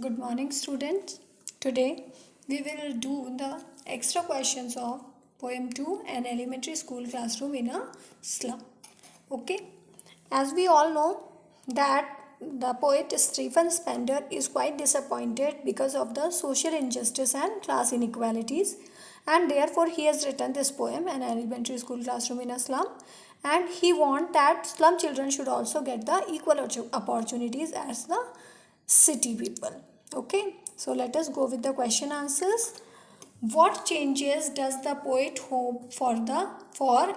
Good morning, students. Today we will do the extra questions of poem 2 an elementary school classroom in a slum. Okay, as we all know that the poet Stephen Spender is quite disappointed because of the social injustice and class inequalities, and therefore he has written this poem an elementary school classroom in a slum, and he wants that slum children should also get the equal opportunities as the city people. Okay, so let us go with the question answers. What changes does the poet hope for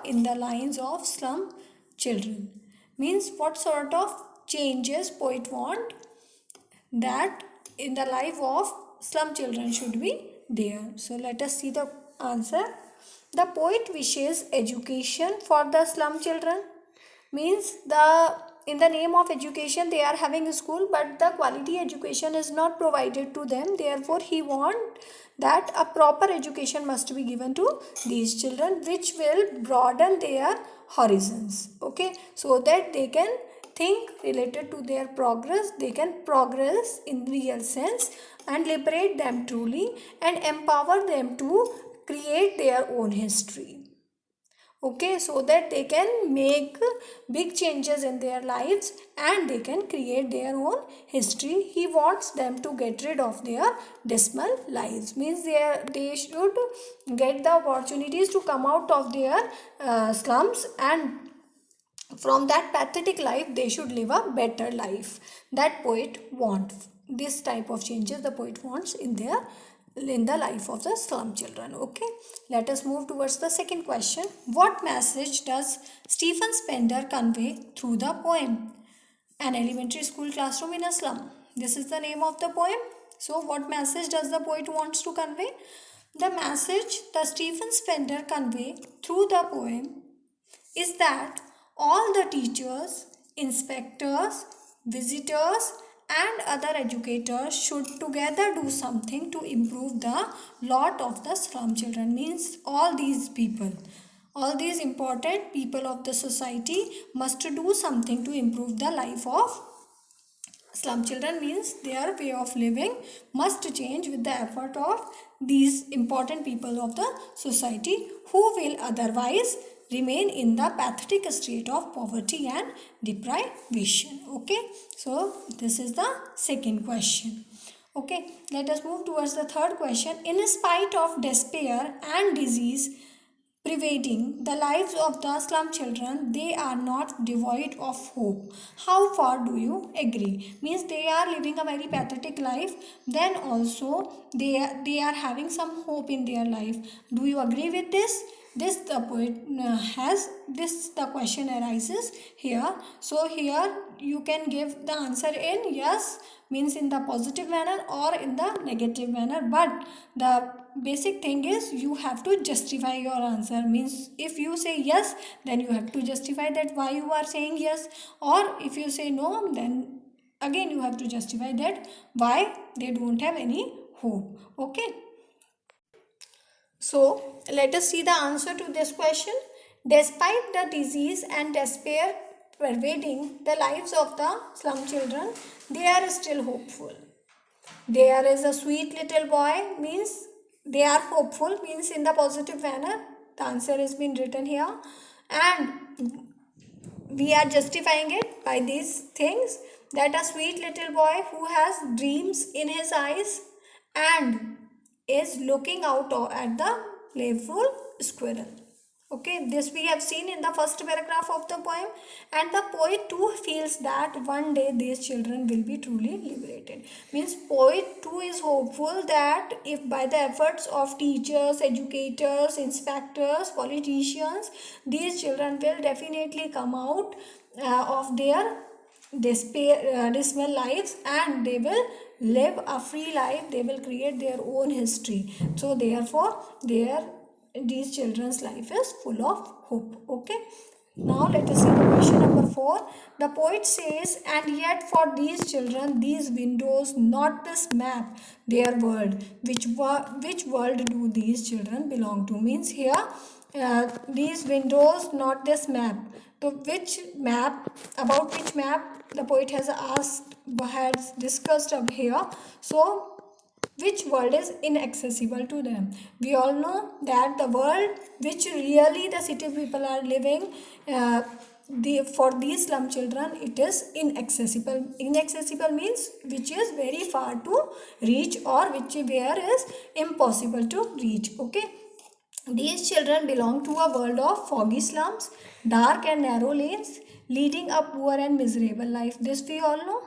in the lines of slum children? Means what sort of changes poet want that in the life of slum children should be there. So let us see the answer. The poet wishes education for the slum children. Means in the name of education they are having a school, but the quality education is not provided to them. Therefore he want that a proper education must be given to these children, which will broaden their horizons. Okay, so that they can think related to their progress, they can progress in real sense and liberate them truly and empower them to create their own history. Okay, so that they can make big changes in their lives and they can create their own history. He wants them to get rid of their dismal lives. Means they should get the opportunities to come out of their slums, and from that pathetic life they should live a better life. That poet wants this type of changes the poet wants in the life of the slum children. Okay, let us move towards the second question. What message does Stephen Spender convey through the poem an elementary school classroom in a slum? This is the name of the poem. So what message does the poet wants to convey? The message that Stephen Spender convey through the poem is that all the teachers, inspectors, visitors, and other educators should together do something to improve the lot of the slum children. Means all these important people of the society must do something to improve the life of slum children. Means their way of living must change with the effort of these important people of the society who will otherwise remain in the pathetic state of poverty and deprivation. Okay, so this is the second question. Okay, let us move towards the third question. In spite of despair and disease pervading the lives of the slum children, they are not devoid of hope. How far do you agree? Means they are living a very pathetic life, then also they are having some hope in their life. Do you agree with this? This the poet has this the question arises here. So here you can give the answer in yes, means in the positive manner, or in the negative manner, but the basic thing is you have to justify your answer. Means if you say yes, then you have to justify that why you are saying yes, or if you say no, then again you have to justify that why they don't have any hope. Okay, so let us see the answer to this question. Despite the disease and despair pervading the lives of the slum children, they are still hopeful. There is a sweet little boy, means they are hopeful, means in the positive manner. The answer has been written here, and we are justifying it by these things, that a sweet little boy who has dreams in his eyes and is looking out at the playful squirrel. Okay, this we have seen in the first paragraph of the poem, and the poet too feels that one day these children will be truly liberated. Means poet too is hopeful that if by the efforts of teachers, educators, inspectors, politicians, these children will definitely come out of their dismal lives, and they will live a free life, they will create their own history. So therefore these children's life is full of hope. Okay, now let us see the question number 4. The poet says, and yet for these children these windows not this map their world. Which world do these children belong to? Means here these windows not this map. So which map, about which map the poet has asked had discussed up here. So which world is inaccessible to them? We all know that the world which really the city people are living, for these slum children it is inaccessible. Inaccessible means which is very far to reach, or which where is impossible to reach. Okay, these children belong to a world of foggy slums, dark and narrow lanes, leading a poor and miserable life. This we all know.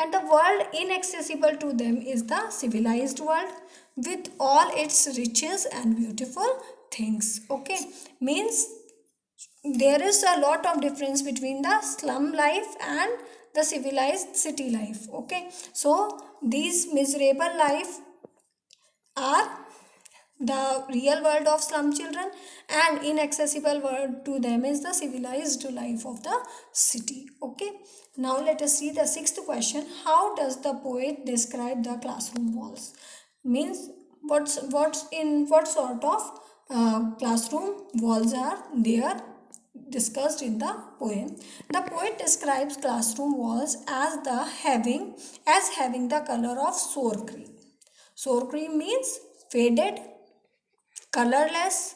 And the world inaccessible to them is the civilized world with all its riches and beautiful things. Okay, means there is a lot of difference between the slum life and the civilized city life. Okay, so these miserable life are the real world of slum children, and inaccessible world to them is the civilized life of the city. Okay, now let us see the sixth question. How does the poet describe the classroom walls? Means what sort of classroom walls are there discussed in the poem. The poet describes classroom walls as having the color of sour cream. Sour cream means faded, colorless,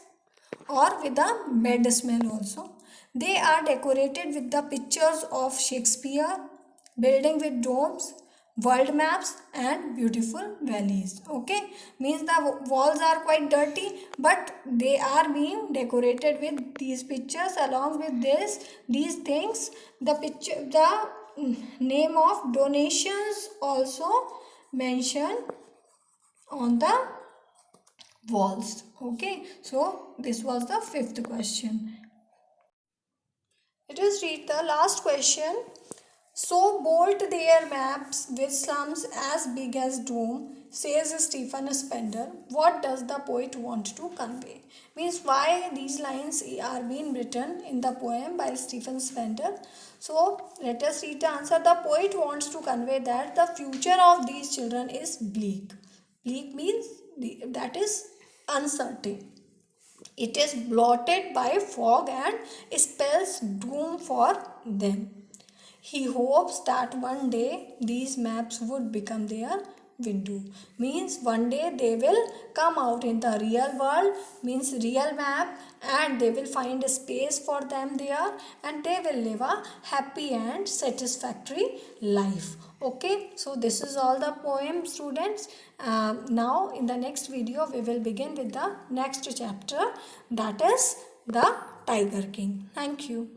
or with a bad smell also. They are decorated with the pictures of Shakespeare, building with domes, world maps and beautiful valleys. Okay, means the walls are quite dirty, but they are being decorated with these pictures. Along with these things, the name of donations also mentioned on the walls. Okay, so this was the fifth question. Let us read the last question. So bold their maps with slums as big as dome, says Stephen Spender. What does the poet want to convey? Means why these lines are being written in the poem by Stephen Spender. So let us read the answer. The poet wants to convey that the future of these children is bleak. Bleak means that is uncertain. It is blotted by fog and spells doom for them. He hopes that one day these maps would become their window. Means one day they will come out in the real world, means real map, and they will find a space for them there, and they will live a happy and satisfactory life. Okay, so this is all the poem, students. Now in the next video we will begin with the next chapter, that is the Tiger King. Thank you.